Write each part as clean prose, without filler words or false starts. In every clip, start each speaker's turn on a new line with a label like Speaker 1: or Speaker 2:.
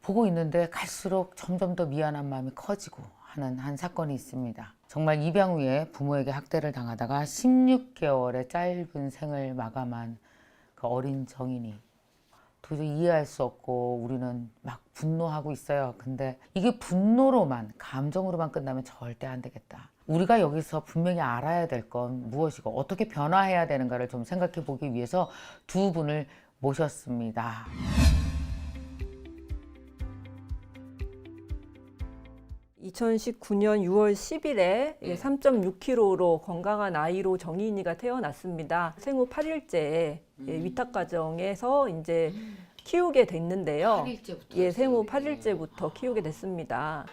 Speaker 1: 보고 있는데 갈수록 점점 더 미안한 마음이 커지고 하는 한 사건이 있습니다. 정말 입양 후에 부모에게 학대를 당하다가 16개월의 짧은 생을 마감한 그 어린 정인이 도저히 이해할 수 없고 우리는 막 분노하고 있어요. 근데 이게 분노로만, 감정으로만 끝나면 절대 안 되겠다. 우리가 여기서 분명히 알아야 될 건 무엇이고 어떻게 변화해야 되는가를 좀 생각해 보기 위해서 두 분을 모셨습니다.
Speaker 2: 2019년 6월 10일에 3.6kg로 건강한 아이로 정인이가 태어났습니다. 생후 8일째 위탁가정에서 이제 키우게 됐는데요.
Speaker 1: 8일째부터
Speaker 2: 생후 8일째부터 키우게 됐습니다.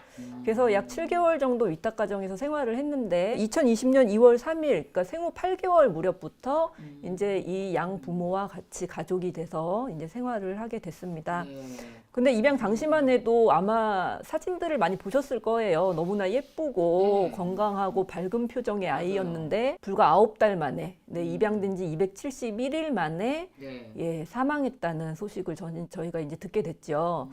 Speaker 2: 그래서 약 7개월 정도 위탁가정에서 생활을 했는데 2020년 2월 3일, 그러니까 생후 8개월 무렵부터 이제 이 양 부모와 같이 가족이 돼서 이제 생활을 하게 됐습니다. 근데 입양 당시만 해도 아마 사진들을 많이 보셨을 거예요. 너무나 예쁘고 건강하고 밝은 표정의 아이였는데 불과 9달 만에 입양된 지 271일 만에 사망했다는 소식을 저희가 이제 듣게 됐죠.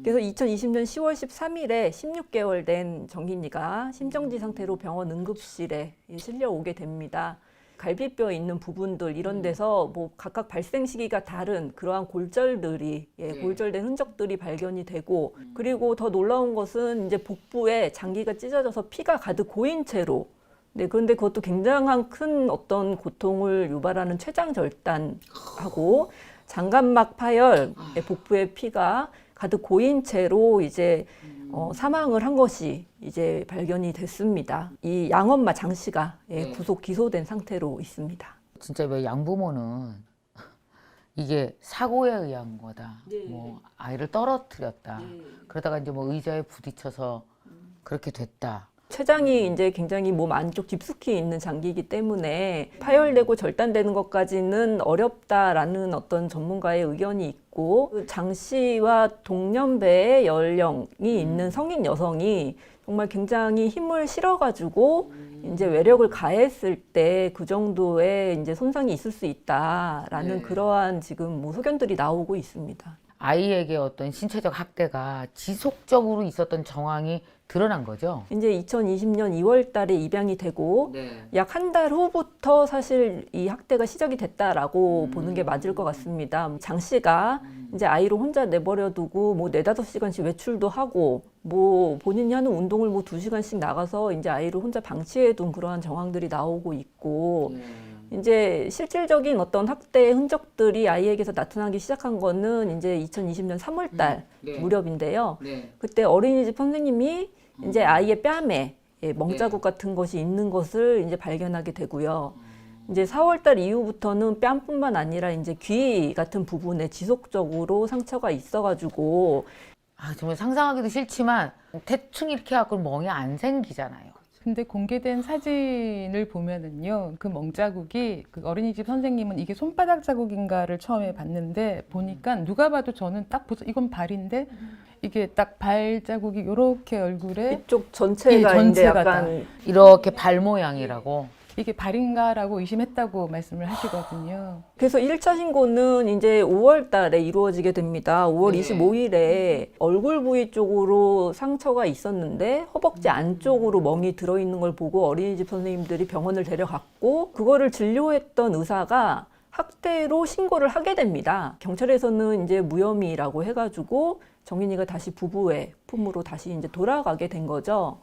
Speaker 2: 그래서 2020년 10월 13일에 16개월 된 정인이가 심정지 상태로 병원 응급실에 실려오게 됩니다. 갈비뼈 있는 부분들 이런 데서 뭐 각각 발생 시기가 다른 그러한 골절들이 골절된 흔적들이 발견이 되고, 그리고 더 놀라운 것은 이제 복부에 장기가 찢어져서 피가 가득 고인 채로, 그런데 그것도 굉장한 큰 어떤 고통을 유발하는 췌장절단하고 장갑막 파열, 복부에 피가 가득 고인 채로 이제 사망을 한 것이 이제 발견이 됐습니다. 이 양엄마 장 씨가 구속 기소된 상태로 있습니다.
Speaker 1: 진짜 왜 양부모는 이게 사고에 의한 거다. 뭐 아이를 떨어뜨렸다. 그러다가 이제 뭐 의자에 부딪혀서 그렇게 됐다.
Speaker 2: 췌장이 이제 굉장히 몸 안쪽 깊숙이 있는 장기이기 때문에 파열되고 절단되는 것까지는 어렵다라는 어떤 전문가의 의견이 있고, 장 씨와 동년배의 연령이 있는 성인 여성이 정말 굉장히 힘을 실어가지고 이제 외력을 가했을 때 그 정도의 이제 손상이 있을 수 있다라는 그러한 지금 뭐 소견들이 나오고 있습니다.
Speaker 1: 아이에게 어떤 신체적 학대가 지속적으로 있었던 정황이 드러난 거죠.
Speaker 2: 이제 2020년 2월 달에 입양이 되고 약 한 달 후부터 사실 이 학대가 시작이 됐다라고 보는 게 맞을 것 같습니다. 장 씨가 이제 아이를 혼자 내버려 두고 뭐 4-5시간씩 외출도 하고 뭐 본인이 하는 운동을 뭐 2시간씩 나가서 이제 아이를 혼자 방치해 둔 그러한 정황들이 나오고 있고, 이제 실질적인 어떤 학대의 흔적들이 아이에게서 나타나기 시작한 거는 이제 2020년 3월 달 무렵인데요. 그때 어린이집 선생님이 이제 아이의 뺨에 멍자국 같은 것이 있는 것을 이제 발견하게 되고요. 이제 4월 달 이후부터는 뺨뿐만 아니라 이제 귀 같은 부분에 지속적으로 상처가 있어가지고,
Speaker 1: 정말 상상하기도 싫지만 대충 이렇게 갖고 멍이 안 생기잖아요.
Speaker 3: 근데 공개된 사진을 보면은요, 그 멍자국이 그 어린이집 선생님은 이게 손바닥 자국인가를 처음에 봤는데 보니까 누가 봐도 저는 딱 보서 이건 발인데 이게 딱 발자국이 이렇게 얼굴에
Speaker 2: 이쪽 전체가 이제
Speaker 3: 전체가
Speaker 2: 약간
Speaker 1: 이렇게 발 모양이라고.
Speaker 3: 이게 발인가라고 의심했다고 말씀을 하시거든요.
Speaker 2: 그래서 1차 신고는 이제 5월 달에 이루어지게 됩니다. 5월 25일에 얼굴 부위 쪽으로 상처가 있었는데 허벅지 안쪽으로 멍이 들어있는 걸 보고 어린이집 선생님들이 병원을 데려갔고, 그거를 진료했던 의사가 학대로 신고를 하게 됩니다. 경찰에서는 이제 무혐의라고 해가지고 정인이가 다시 부부의 품으로 다시 이제 돌아가게 된 거죠.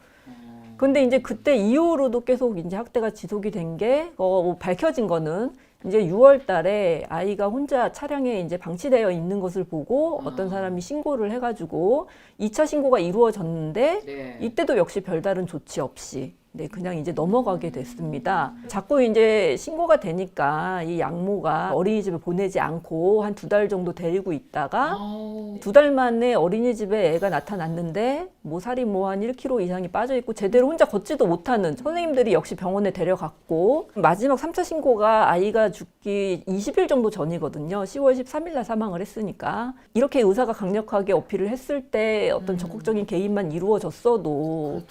Speaker 2: 근데 이제 그때 이후로도 계속 이제 학대가 지속이 된 게 밝혀진 거는 이제 6월 달에 아이가 혼자 차량에 이제 방치되어 있는 것을 보고 어떤 사람이 신고를 해가지고 2차 신고가 이루어졌는데 이때도 역시 별다른 조치 없이 그냥 이제 넘어가게 됐습니다. 자꾸 이제 신고가 되니까 이 양모가 어린이집에 보내지 않고 한 2달 정도 데리고 있다가 2달 만에 어린이집에 애가 나타났는데 살이 한 1kg 이상이 빠져 있고 제대로 혼자 걷지도 못하는, 선생님들이 역시 병원에 데려갔고, 마지막 3차 신고가 아이가 죽기 20일 정도 전이거든요. 10월 13일 날 사망을 했으니까. 이렇게 의사가 강력하게 어필을 했을 때 어떤 적극적인 개입만 이루어졌어도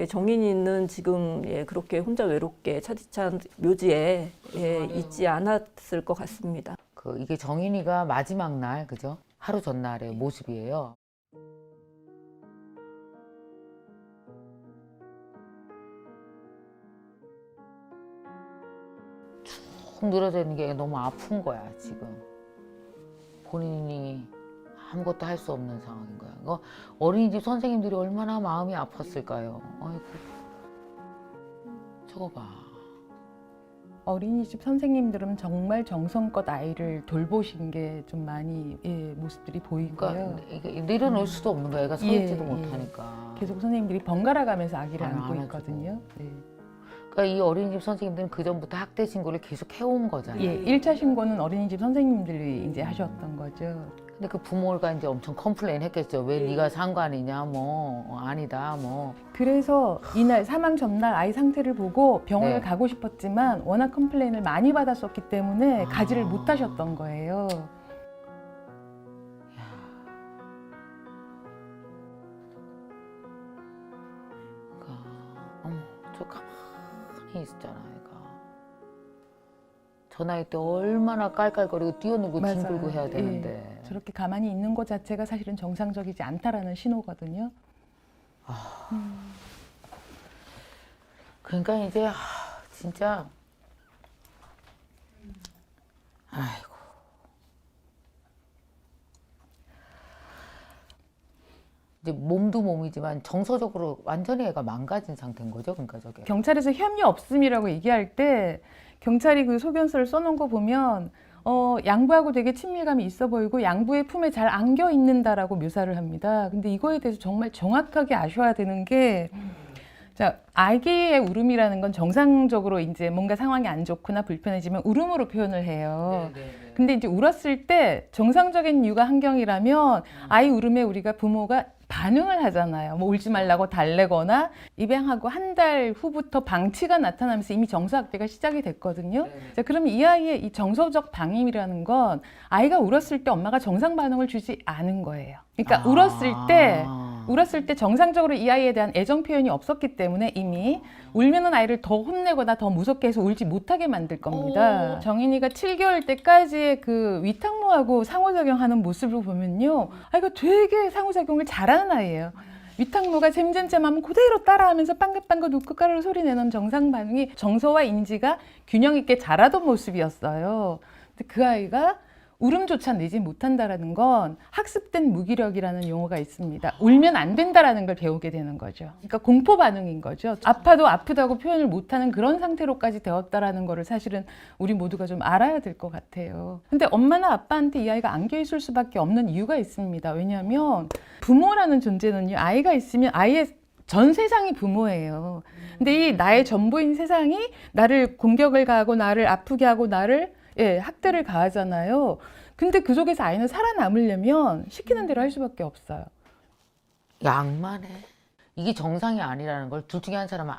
Speaker 2: 정인이는 지금 그렇게 혼자 외롭게 차디찬 묘지에 있지 않았을 것 같습니다.
Speaker 1: 이게 정인이가 마지막 날, 그죠? 하루 전날의 모습이에요. 툭 늘어져 있는 게 너무 아픈 거야 지금. 본인이 아무것도 할 수 없는 상황인 거야. 이거 어린이집 선생님들이 얼마나 마음이 아팠을까요? 아이고, 저거 봐.
Speaker 3: 어린이집 선생님들은 정말 정성껏 아이를 돌보신 게 좀 많이 모습들이 보이고요.
Speaker 1: 그러니까 이게 내려놓을 수도 없는 거야. 애가 서 있지도
Speaker 3: 예.
Speaker 1: 못하니까.
Speaker 3: 계속 선생님들이 번갈아 가면서 아기를
Speaker 1: 아유,
Speaker 3: 안고
Speaker 1: 안
Speaker 3: 있거든요. 네.
Speaker 1: 그러니까 이 어린이집 선생님들은 그 전부터 학대 신고를 계속 해온 거잖아요.
Speaker 3: 예, 1차 신고는 어린이집 선생님들이 이제 하셨던 거죠.
Speaker 1: 근데 그 부모가 이제 엄청 컴플레인 했겠죠. 왜 네가 상관이냐, 뭐 아니다, 뭐.
Speaker 3: 그래서 이날 사망 전날 아이 상태를 보고 병원을
Speaker 1: 네.
Speaker 3: 가고 싶었지만 워낙 컴플레인을 많이 받았었기 때문에
Speaker 1: 아.
Speaker 3: 가지를 못하셨던 거예요.
Speaker 1: 그러니까 어머, 저 가만히 있었잖아, 애가. 저 나이 때 얼마나 깔깔거리고 뛰어놀고 뒹굴고 해야 되는데.
Speaker 3: 예, 저렇게 가만히 있는 것 자체가 사실은 정상적이지 않다라는 신호거든요.
Speaker 1: 그러니까 이제 진짜 아이고. 이제 몸도 몸이지만 정서적으로 완전히 애가 망가진 상태인 거죠, 그러니까 저게.
Speaker 3: 경찰에서 혐의 없음이라고 얘기할 때 경찰이 그 소견서를 써놓은 거 보면 양부하고 되게 친밀감이 있어 보이고 양부의 품에 잘 안겨 있는다라고 묘사를 합니다. 근데 이거에 대해서 정말 정확하게 아셔야 되는 게 자, 아기의 울음이라는 건 정상적으로 이제 뭔가 상황이 안 좋거나 불편해지면 울음으로 표현을 해요. 근데 이제 울었을 때 정상적인 육아 환경이라면 아이 울음에 우리가 부모가 반응을 하잖아요. 뭐 울지 말라고 달래거나 입양하고 한 달 후부터 방치가 나타나면서 이미 정서학대가 시작이 됐거든요. 자, 그럼 이 아이의 이 정서적 방임이라는 건 아이가 울었을 때 엄마가 정상 반응을 주지 않은 거예요. 그러니까 울었을 때 정상적으로 이 아이에 대한 애정 표현이 없었기 때문에 이미 울면은 아이를 더 혼내거나 더 무섭게 해서 울지 못하게 만들 겁니다. 정인이가 7개월 때까지의 그 위탁모하고 상호작용하는 모습을 보면요. 아이가 되게 상호작용을 잘하는 아이예요. 위탁모가 잼잼잼하면 그대로 따라하면서 빵긋빵긋 웃고 까르르 소리 내는 정상 반응이 정서와 인지가 균형 있게 자라던 모습이었어요. 근데 그 아이가 울음조차 내지 못한다라는 건 학습된 무기력이라는 용어가 있습니다. 울면 안 된다라는 걸 배우게 되는 거죠. 그러니까 공포 반응인 거죠. 아파도 아프다고 표현을 못하는 그런 상태로까지 되었다라는 거를 사실은 우리 모두가 좀 알아야 될 것 같아요. 근데 엄마나 아빠한테 이 아이가 안겨 있을 수밖에 없는 이유가 있습니다. 왜냐하면 부모라는 존재는요, 아이가 있으면 아이의 전 세상이 부모예요. 근데 이 나의 전부인 세상이 나를 공격을 가하고 나를 아프게 하고 나를 학대를 가하잖아요. 근데 그 속에서 아이는 살아남으려면 시키는 대로 할 수밖에 없어요.
Speaker 1: 양만해. 이게 정상이 아니라는 걸 둘 중에 한 사람은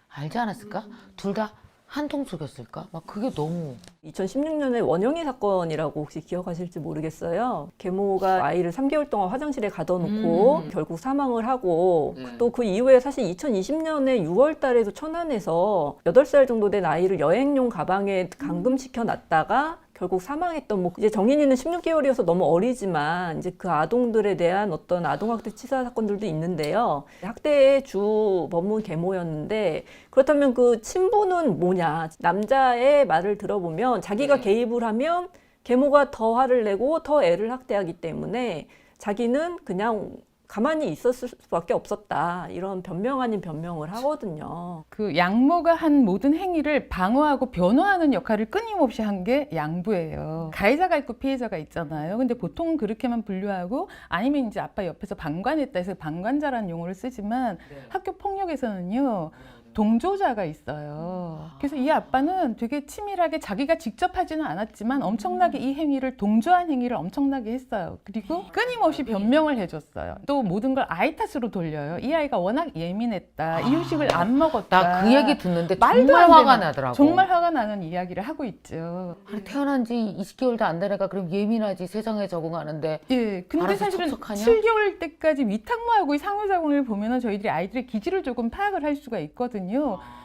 Speaker 1: 알지 않았을까? 둘 다 한통 속였을까? 막 그게 너무.
Speaker 2: 2016년에 원영희 사건이라고 혹시 기억하실지 모르겠어요. 계모가 아이를 3개월 동안 화장실에 가둬놓고 결국 사망을 하고 또 그 이후에 사실 2020년에 6월 달에도 천안에서 8살 정도 된 아이를 여행용 가방에 감금시켜 놨다가 결국 사망했던, 뭐 이제 정인이는 16개월이어서 너무 어리지만 이제 그 아동들에 대한 어떤 아동학대 치사 사건들도 있는데요. 학대의 주 법문 계모였는데, 그렇다면 그 친부는 뭐냐? 남자의 말을 들어보면 자기가 개입을 하면 계모가 더 화를 내고 더 애를 학대하기 때문에 자기는 그냥 가만히 있었을 수밖에 없었다. 이런 변명 아닌 변명을 하거든요.
Speaker 3: 그 양모가 한 모든 행위를 방어하고 변호하는 역할을 끊임없이 한 게 양부예요. 가해자가 있고 피해자가 있잖아요. 근데 보통은 그렇게만 분류하고 아니면 이제 아빠 옆에서 방관했다 해서 방관자라는 용어를 쓰지만 학교 폭력에서는요. 동조자가 있어요. 그래서 이 아빠는 되게 치밀하게 자기가 직접 하지는 않았지만 엄청나게 이 행위를 동조한 행위를 엄청나게 했어요. 그리고 끊임없이 변명을 해줬어요. 또 모든 걸 아이 탓으로 돌려요. 이 아이가 워낙 예민했다. 이유식을 안 먹었다.
Speaker 1: 나 그 얘기 듣는데
Speaker 3: 말도
Speaker 1: 정말
Speaker 3: 안
Speaker 1: 화가
Speaker 3: 되는,
Speaker 1: 나더라고.
Speaker 3: 정말 화가 나는 이야기를 하고 있죠.
Speaker 1: 아니, 태어난 지 20개월도 안 된 애가 그럼 예민하지, 세상에 적응하는데.
Speaker 3: 예, 근데
Speaker 1: 알아서
Speaker 3: 사실은
Speaker 1: 척척하냐?
Speaker 3: 7개월 때까지 위탁모하고의 상호작용을 보면은 저희들이 아이들의 기질을 조금 파악을 할 수가 있거든요.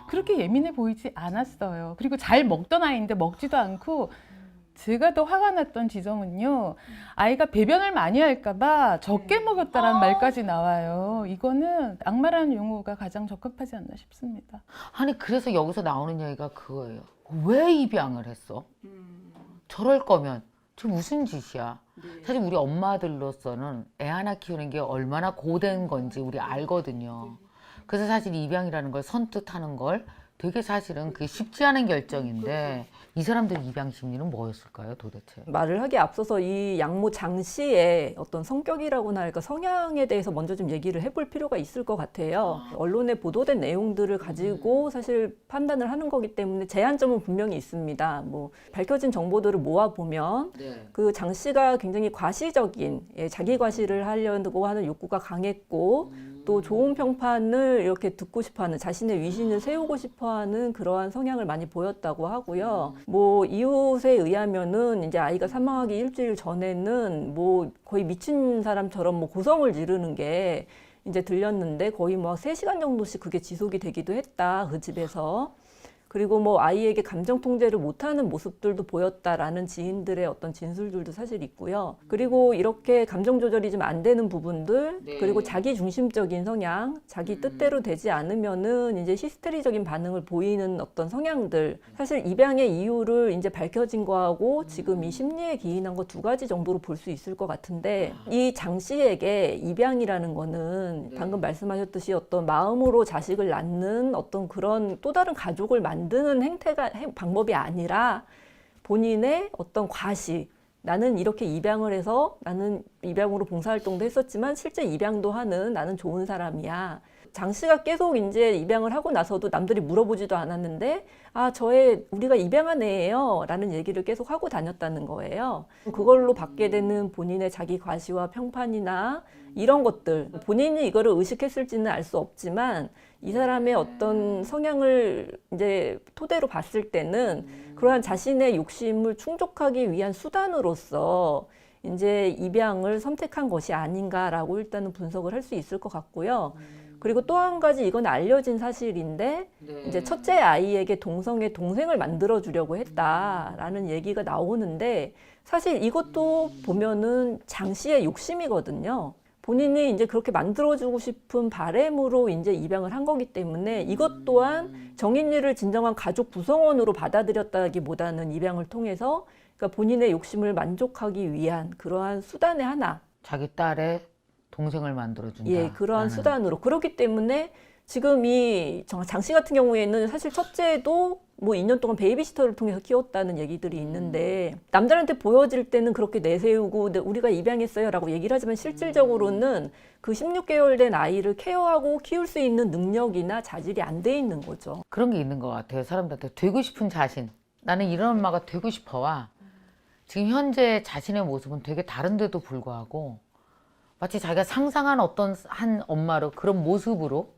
Speaker 3: 그렇게 예민해 보이지 않았어요. 그리고 잘 먹던 아이인데 먹지도 않고, 제가 더 화가 났던 지점은요, 아이가 배변을 많이 할까봐 적게 먹였다라는 말까지 나와요. 이거는 악마라는 용어가 가장 적합하지 않나 싶습니다.
Speaker 1: 아니, 그래서 여기서 나오는 얘기가 그거예요. 왜 입양을 했어? 저럴 거면 저 무슨 짓이야? 사실 우리 엄마들로서는 애 하나 키우는 게 얼마나 고된 건지 우리 알거든요. 그래서 사실 입양이라는 걸 선뜻하는 걸 되게 사실은 그게 쉽지 않은 결정인데 이 사람들 입양 심리는 뭐였을까요, 도대체?
Speaker 2: 말을 하기에 앞서서 이 양모 장 씨의 어떤 성격이라고나 할까 성향에 대해서 먼저 좀 얘기를 해볼 필요가 있을 것 같아요. 언론에 보도된 내용들을 가지고 사실 판단을 하는 거기 때문에 제한점은 분명히 있습니다. 뭐 밝혀진 정보들을 모아보면 그 장 씨가 굉장히 과시적인 자기 과시를 하려고 하는 욕구가 강했고 또 좋은 평판을 이렇게 듣고 싶어하는 자신의 위신을 세우고 싶어하는 그러한 성향을 많이 보였다고 하고요. 뭐 이웃에 의하면은 이제 아이가 사망하기 일주일 전에는 뭐 거의 미친 사람처럼 뭐 고성을 지르는 게 이제 들렸는데 거의 뭐 3시간 정도씩 그게 지속이 되기도 했다, 그 집에서. 그리고 뭐 아이에게 감정 통제를 못하는 모습들도 보였다라는 지인들의 어떤 진술들도 사실 있고요. 그리고 이렇게 감정 조절이 좀 안 되는 부분들, 그리고 자기 중심적인 성향, 자기 뜻대로 되지 않으면은 이제 히스테리적인 반응을 보이는 어떤 성향들. 사실 입양의 이유를 이제 밝혀진 거하고 지금 이 심리에 기인한 거 2가지 정도로 볼 수 있을 것 같은데 이 장 씨에게 입양이라는 거는 방금 말씀하셨듯이 어떤 마음으로 자식을 낳는 어떤 그런 또 다른 가족을 만드는 방법이 아니라 본인의 어떤 과시, 나는 이렇게 입양을 해서 나는 입양으로 봉사활동도 했었지만 실제 입양도 하는 나는 좋은 사람이야. 장 씨가 계속 이제 입양을 하고 나서도 남들이 물어보지도 않았는데 우리가 입양한 애예요 라는 얘기를 계속 하고 다녔다는 거예요. 그걸로 받게 되는 본인의 자기 과시와 평판이나 이런 것들, 본인이 이거를 의식했을지는 알 수 없지만 이 사람의 어떤 성향을 이제 토대로 봤을 때는 그러한 자신의 욕심을 충족하기 위한 수단으로서 이제 입양을 선택한 것이 아닌가라고 일단은 분석을 할 수 있을 것 같고요. 그리고 또 한 가지 이건 알려진 사실인데 이제 첫째 아이에게 동성애 동생을 만들어 주려고 했다라는 얘기가 나오는데 사실 이것도 보면은 장 씨의 욕심이거든요. 본인이 이제 그렇게 만들어주고 싶은 바램으로 이제 입양을 한 거기 때문에 이것 또한 정인이를 진정한 가족 구성원으로 받아들였다기보다는 입양을 통해서 그러니까 본인의 욕심을 만족하기 위한 그러한 수단의 하나.
Speaker 1: 자기 딸의 동생을 만들어준다.
Speaker 2: 예, 그러한 수단으로. 그렇기 때문에 지금 이 장 씨 같은 경우에는 사실 첫째도 뭐 2년 동안 베이비시터를 통해서 키웠다는 얘기들이 있는데 남들한테 보여질 때는 그렇게 내세우고 우리가 입양했어요 라고 얘기를 하지만 실질적으로는 그 16개월 된 아이를 케어하고 키울 수 있는 능력이나 자질이 안 돼 있는 거죠.
Speaker 1: 그런 게 있는 것 같아요. 사람들한테 되고 싶은 자신. 나는 이런 엄마가 되고 싶어와 지금 현재 자신의 모습은 되게 다른데도 불구하고 마치 자기가 상상한 어떤 한 엄마로 그런 모습으로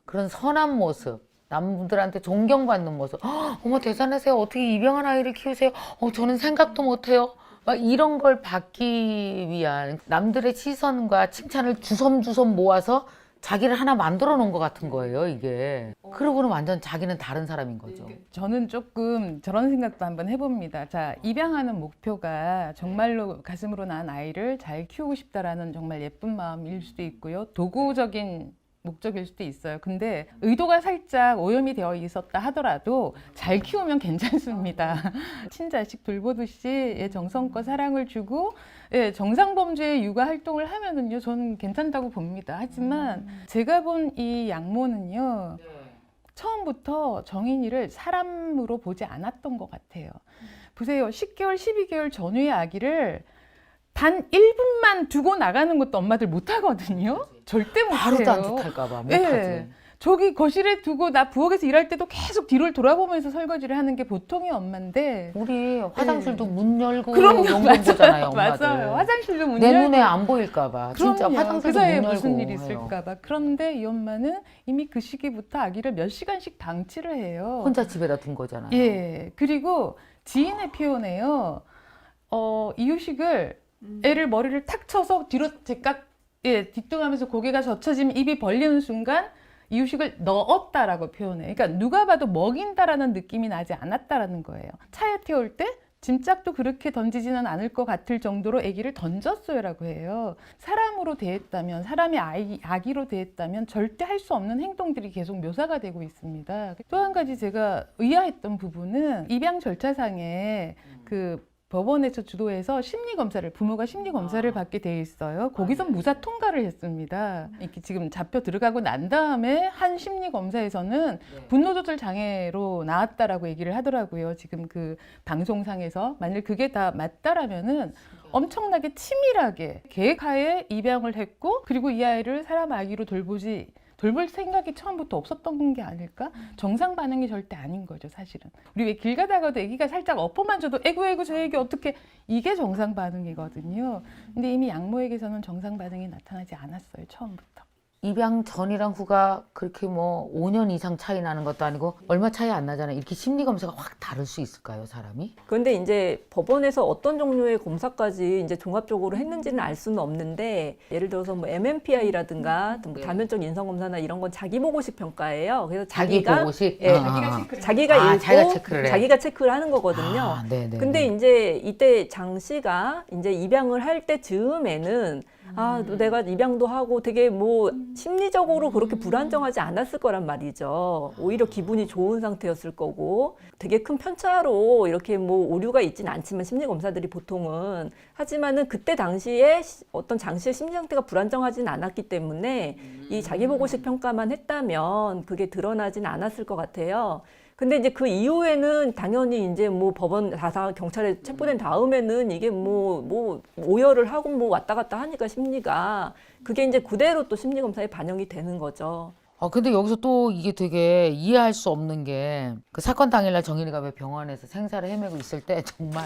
Speaker 1: 그런 선한 모습, 남들한테 존경받는 모습. 어머 대단하세요. 어떻게 입양한 아이를 키우세요? 저는 생각도 못해요. 막 이런 걸 받기 위한 남들의 시선과 칭찬을 주섬주섬 모아서 자기를 하나 만들어 놓은 것 같은 거예요, 이게. 그러고는 완전 자기는 다른 사람인 거죠.
Speaker 3: 저는 조금 저런 생각도 한번 해봅니다. 자, 입양하는 목표가 정말로 가슴으로 낳은 아이를 잘 키우고 싶다라는 정말 예쁜 마음일 수도 있고요. 도구적인 목적일 수도 있어요. 근데 의도가 살짝 오염이 되어 있었다 하더라도 잘 키우면 괜찮습니다. 친자식 돌보듯이 정성껏 사랑을 주고 정상범주의 육아 활동을 하면은요, 저는 괜찮다고 봅니다. 하지만 제가 본 이 양모는요, 처음부터 정인이를 사람으로 보지 않았던 것 같아요. 보세요. 10개월, 12개월 전후의 아기를 단 1분만 두고 나가는 것도 엄마들 못하거든요. 절대 못해요.
Speaker 1: 바로 딴짓할까 봐 못하지.
Speaker 3: 네. 저기 거실에 두고 나 부엌에서 일할 때도 계속 뒤를 돌아보면서 설거지를 하는 게 보통의 엄마인데
Speaker 1: 우리 화장실도 문 열고
Speaker 3: 그럼요.
Speaker 1: 용돈 보잖아요, 엄마들.
Speaker 3: 맞아요. 화장실도 문
Speaker 1: 내
Speaker 3: 열고.
Speaker 1: 눈에 안 보일까 봐. 진짜
Speaker 3: 그럼요.
Speaker 1: 화장실도
Speaker 3: 그 사이에
Speaker 1: 문 열고
Speaker 3: 무슨 일이
Speaker 1: 해요.
Speaker 3: 있을까 봐. 그런데 이 엄마는 이미 그 시기부터 아기를 몇 시간씩 방치를 해요.
Speaker 1: 혼자 집에다 둔 거잖아요.
Speaker 3: 예. 그리고 지인의 표현에요. 이유식을 애를 머리를 탁 쳐서 뒤로 뒤뚱하면서 고개가 젖혀지면 입이 벌리는 순간 이유식을 넣었다라고 표현해요. 그러니까 누가 봐도 먹인다라는 느낌이 나지 않았다라는 거예요. 차에 태울 때 짐짝도 그렇게 던지지는 않을 것 같을 정도로 아기를 던졌어요라고 해요. 사람으로 입양으로 대했다면, 사람이 아기로 대했다면 절대 할 수 없는 행동들이 계속 묘사가 되고 있습니다. 또 한 가지 제가 의아했던 부분은 입양 절차상에 그 법원에서 주도해서 심리검사를, 부모가 심리검사를 받게 돼 있어요. 거기서 무사 통과를 했습니다. 이렇게 지금 잡혀 들어가고 난 다음에 한 심리검사에서는 분노조절 장애로 나왔다라고 얘기를 하더라고요. 지금 그 방송상에서. 만약 그게 다 맞다라면은 엄청나게 치밀하게 계획하에 입양을 했고, 그리고 이 아이를 사람 아기로 돌볼 생각이 처음부터 없었던 게 아닐까? 정상 반응이 절대 아닌 거죠, 사실은. 우리 왜 길 가다가도 애기가 살짝 엎어만 줘도 에구 저 애기 어떻게, 이게 정상 반응이거든요. 근데 이미 양모에게서는 정상 반응이 나타나지 않았어요, 처음부터.
Speaker 1: 입양 전이랑 후가 그렇게 뭐 5년 이상 차이 나는 것도 아니고 얼마 차이 안 나잖아요. 이렇게 심리 검사가 확 다를 수 있을까요, 사람이?
Speaker 2: 그런데 이제 법원에서 어떤 종류의 검사까지 이제 종합적으로 했는지는 알 수는 없는데, 예를 들어서 뭐 MMPI라든가 뭐 다면적 인성 검사나 이런 건 자기 보고식 평가예요. 그래서
Speaker 1: 자기
Speaker 2: 자기가
Speaker 1: 보고식?
Speaker 2: 예, 자기가 읽고
Speaker 1: 자기가 체크를 해.
Speaker 2: 자기가 체크를 하는 거거든요.
Speaker 1: 네네.
Speaker 2: 근데 이제 이때 장 씨가 이제 입양을 할 때 즈음에는 내가 입양도 하고 되게 뭐 심리적으로 그렇게 불안정하지 않았을 거란 말이죠. 오히려 기분이 좋은 상태였을 거고, 되게 큰 편차로 이렇게 뭐 오류가 있진 않지만 심리 검사들이 보통은, 하지만은 그때 당시에 어떤 장 씨의 심리 상태가 불안정하진 않았기 때문에 이 자기 보고식 평가만 했다면 그게 드러나진 않았을 것 같아요. 근데 이제 그 이후에는 당연히 이제 뭐 법원 가서 경찰에 체포된 다음에는 이게 뭐 오열을 하고 뭐 왔다 갔다 하니까 심리가, 그게 이제 그대로 또 심리 검사에 반영이 되는 거죠.
Speaker 1: 근데 여기서 또 이게 되게 이해할 수 없는 게, 그 사건 당일날 정인이가 왜 병원에서 생사를 헤매고 있을 때 정말,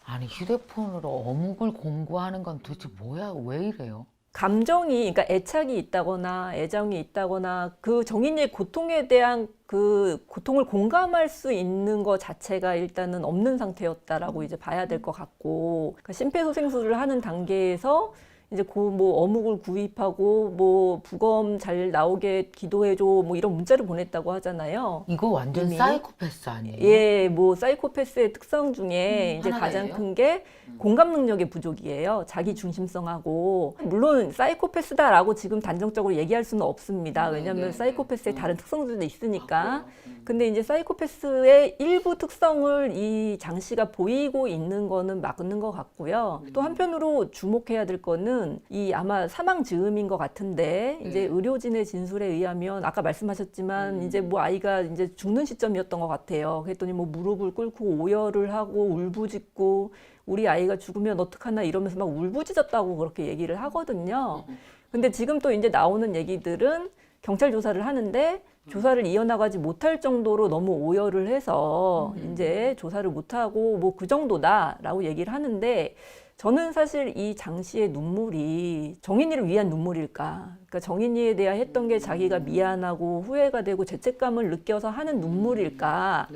Speaker 1: 아니 휴대폰으로 어묵을 공부하는 건 도대체 뭐야, 왜 이래요?
Speaker 2: 감정이, 그러니까 애착이 있다거나 애정이 있다거나 그 정인이의 고통에 대한 그 고통을 공감할 수 있는 것 자체가 일단은 없는 상태였다라고 이제 봐야 될 것 같고, 그러니까 심폐소생술을 하는 단계에서 이제 뭐 어묵을 구입하고 뭐 부검 잘 나오게 기도해줘 뭐 이런 문자를 보냈다고 하잖아요.
Speaker 1: 이거 완전
Speaker 2: 이미?
Speaker 1: 사이코패스 아니에요?
Speaker 2: 예, 뭐 사이코패스의 특성 중에 이제 가장
Speaker 1: 하나예요?
Speaker 2: 큰 게 공감 능력의 부족이에요. 자기 중심성하고. 물론 사이코패스다라고 지금 단정적으로 얘기할 수는 없습니다. 왜냐하면 사이코패스의 다른 특성들도 있으니까. 근데 이제 사이코패스의 일부 특성을 이 장 씨가 보이고 있는 거는 맞는 것 같고요. 또 한편으로 주목해야 될 거는 이 아마 사망 즈음인 것 같은데, 이제 의료진의 진술에 의하면 아까 말씀하셨지만 이제 뭐 아이가 이제 죽는 시점이었던 것 같아요. 그랬더니 뭐 무릎을 꿇고 오열을 하고 울부짖고, 우리 아이가 죽으면 어떡하나 이러면서 막 울부짖었다고 그렇게 얘기를 하거든요. 근데 지금 또 이제 나오는 얘기들은 경찰 조사를 하는데 조사를 이어나가지 못할 정도로 너무 오열을 해서 이제 조사를 못하고 뭐 그 정도다라고 얘기를 하는데, 저는 사실 이 장 씨의 눈물이 정인이를 위한 눈물일까? 그러니까 정인이에 대해 했던 게 자기가 미안하고 후회가 되고 죄책감을 느껴서 하는 눈물일까?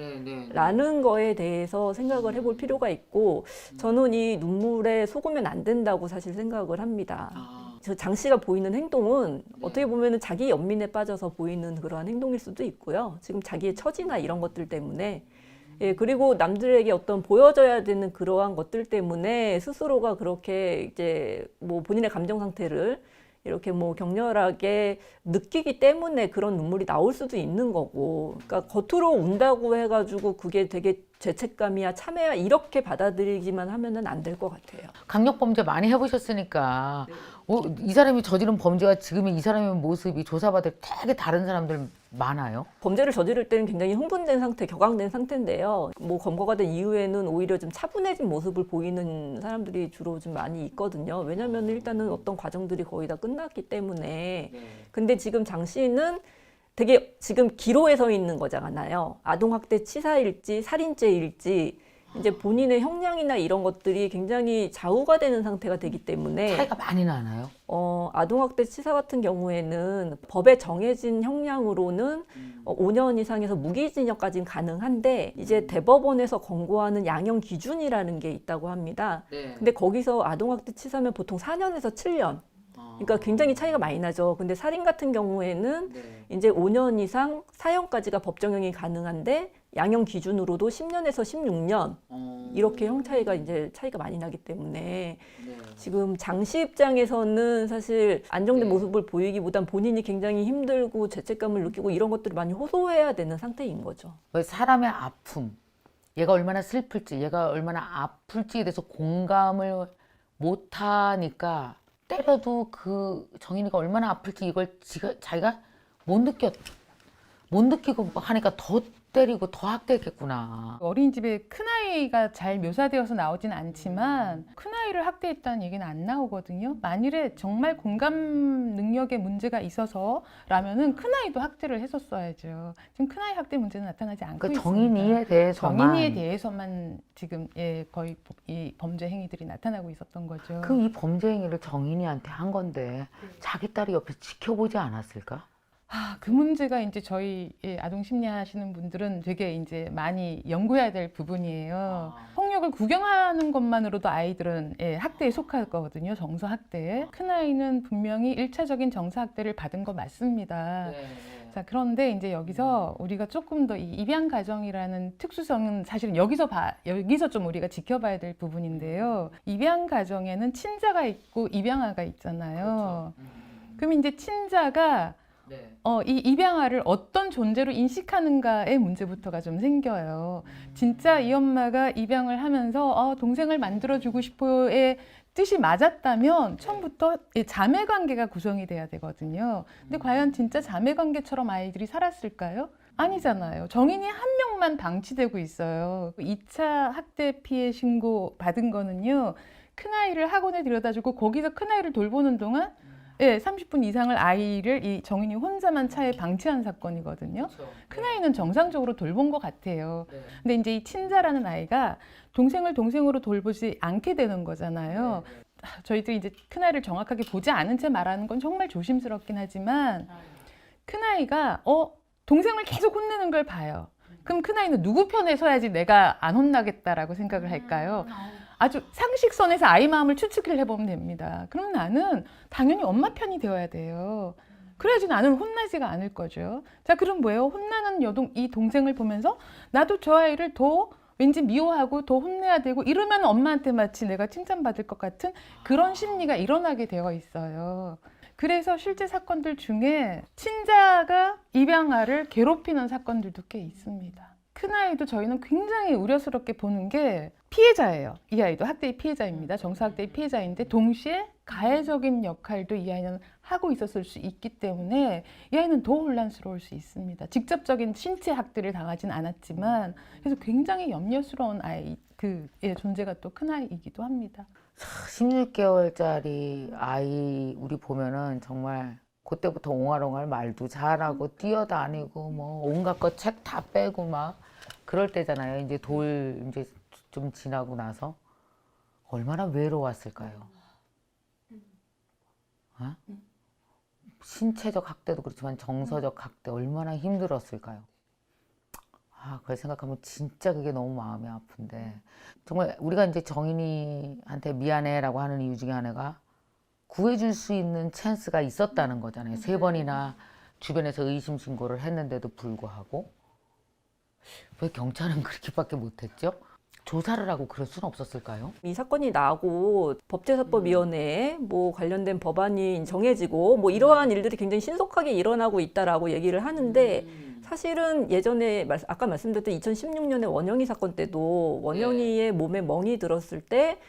Speaker 2: 라는 거에 대해서 생각을 해볼 필요가 있고, 저는 이 눈물에 속으면 안 된다고 사실 생각을 합니다. 저 장 씨가 보이는 행동은 어떻게 보면 자기 연민에 빠져서 보이는 그러한 행동일 수도 있고요. 지금 자기의 처지나 이런 것들 때문에, 예, 그리고 남들에게 어떤 보여져야 되는 그러한 것들 때문에 스스로가 그렇게 이제 뭐 본인의 감정 상태를 이렇게 뭐 격렬하게 느끼기 때문에 그런 눈물이 나올 수도 있는 거고, 그러니까 겉으로 운다고 해가지고 그게 되게 죄책감이야 참회야 이렇게 받아들이기만 하면은 안 될 것 같아요.
Speaker 1: 강력범죄 많이 해보셨으니까 이 사람이 저지른 범죄와 지금의 이 사람의 모습이 조사받을 되게 다른 사람들 많아요?
Speaker 2: 범죄를 저지를 때는 굉장히 흥분된 상태, 격앙된 상태인데요. 뭐 검거가 된 이후에는 오히려 좀 차분해진 모습을 보이는 사람들이 주로 좀 많이 있거든요. 왜냐하면 일단은 어떤 과정들이 거의 다 끝났기 때문에. 근데 지금 장 씨는 되게 지금 기로에 서 있는 거잖아요. 아동학대 치사일지 살인죄일지 이제 본인의 형량이나 이런 것들이 굉장히 좌우가 되는 상태가 되기 때문에
Speaker 1: 차이가 많이 나나요?
Speaker 2: 아동학대 치사 같은 경우에는 법에 정해진 형량으로는 5년 이상에서 무기징역까지는 가능한데, 이제 대법원에서 권고하는 양형 기준이라는 게 있다고 합니다. 근데 거기서 아동학대 치사면 보통 4년에서 7년 그러니까 굉장히 차이가 많이 나죠. 근데 살인 같은 경우에는
Speaker 1: 네.
Speaker 2: 이제 5년 이상 사형까지가 법정형이 가능한데 양형 기준으로도 10년에서 16년 이렇게 형 차이가 많이 나기 때문에 지금 장씨 입장에서는 사실 안정된
Speaker 1: 네.
Speaker 2: 모습을 보이기보단 본인이 굉장히 힘들고 죄책감을 느끼고 이런 것들을 많이 호소해야 되는 상태인 거죠.
Speaker 1: 왜 사람의 아픔, 얘가 얼마나 슬플지, 얘가 얼마나 아플지에 대해서 공감을 못하니까 때려도 그 정인이가 얼마나 아플지 이걸 자기가 못 느끼고 하니까 더 때리고 더 학대했겠구나.
Speaker 3: 어린이집에 큰아이가 잘 묘사되어서 나오진 않지만 큰아이를 학대했다는 얘기는 안 나오거든요. 만일에 정말 공감 능력에 문제가 있어서라면은 큰아이도 학대를 했었어야죠. 지금 큰아이 학대 문제는 나타나지 않고
Speaker 1: 그
Speaker 3: 있습니다.
Speaker 1: 정인이에 대해서만.
Speaker 3: 정인이에 대해서만 지금 거의 이 범죄 행위들이 나타나고 있었던 거죠.
Speaker 1: 그 이 범죄 행위를 정인이한테 한 건데 자기 딸이 옆에서 지켜보지 않았을까?
Speaker 3: 그 문제가 이제 저희 아동 심리 하시는 분들은 되게 이제 많이 연구해야 될 부분이에요. 폭력을 구경하는 것만으로도 아이들은 학대에 속할 거거든요. 정서 학대에. 큰아이는 분명히 1차적인 정서 학대를 받은 거 맞습니다. 자, 그런데 이제 여기서 우리가 조금 더 이 입양 가정이라는 특수성은 사실은 여기서 좀 우리가 지켜봐야 될 부분인데요. 입양 가정에는 친자가 있고 입양아가 있잖아요. 그럼 이제 친자가 이 입양아를 어떤 존재로 인식하는가의 문제부터가 좀 생겨요. 진짜 이 엄마가 입양을 하면서 동생을 만들어주고 싶어의 뜻이 맞았다면 처음부터 자매 관계가 구성이 돼야 되거든요. 근데 과연 진짜 자매 관계처럼 아이들이 살았을까요? 아니잖아요. 정인이 한 명만 방치되고 있어요. 2차 학대 피해 신고 받은 거는요. 큰아이를 학원에 데려다주고 거기서 큰아이를 돌보는 동안 30분 이상을 아이를 이 정인이 혼자만 차에 방치한 사건이거든요. 큰아이는 정상적으로 돌본 것 같아요. 근데 이제 이 친자라는 아이가 동생을 동생으로 돌보지 않게 되는 거잖아요. 저희들이 이제 큰아이를 정확하게 보지 않은 채 말하는 건 정말 조심스럽긴 하지만 큰아이가 동생을 계속 혼내는 걸 봐요. 그럼 큰아이는 누구 편에 서야지 내가 안 혼나겠다라고 생각을 할까요? 아주 상식선에서 아이 마음을 추측을 해보면 됩니다. 그럼 나는 당연히 엄마 편이 되어야 돼요. 그래야지 나는 혼나지가 않을 거죠. 자, 그럼 뭐예요? 혼나는 이 동생을 보면서 나도 저 아이를 더 왠지 미워하고 더 혼내야 되고 이러면 엄마한테 마치 내가 칭찬받을 것 같은 그런 심리가 일어나게 되어 있어요. 그래서 실제 사건들 중에 친자가 입양아를 괴롭히는 사건들도 꽤 있습니다. 큰아이도 저희는 굉장히 우려스럽게 보는 게 피해자예요. 이 아이도 학대의 피해자입니다. 정서학대의 피해자인데 동시에 가해적인 역할도 이 아이는 하고 있었을 수 있기 때문에 이 아이는 더 혼란스러울 수 있습니다. 직접적인 신체 학대를 당하진 않았지만 그래서 굉장히 염려스러운 존재가 또 큰아이이기도 합니다.
Speaker 1: 16개월짜리 아이 우리 보면은 정말 그때부터 옹알옹알 말도 잘하고 뛰어다니고 뭐 온갖 거 책 다 빼고 막 그럴 때잖아요. 이제 이제 좀 지나고 나서 얼마나 외로웠을까요? 신체적 학대도 그렇지만 정서적 학대 얼마나 힘들었을까요? 그걸 생각하면 진짜 그게 너무 마음이 아픈데 정말 우리가 이제 정인이한테 미안해라고 하는 이유 중에 하나가 구해줄 수 있는 찬스가 있었다는 거잖아요. 3번이나 주변에서 의심 신고를 했는데도 불구하고 왜 경찰은 그렇게밖에 못했죠? 조사를 하고 그럴 수는 없었을까요?
Speaker 2: 이 사건이 나고 법제사법위원회에 뭐 관련된 법안이 정해지고 뭐 이러한 일들이 굉장히 신속하게 일어나고 있다라고 얘기를 하는데 사실은 예전에 아까 말씀드렸던 2016년에 원영희 사건 때도 원영희의 몸에 멍이 들었을 때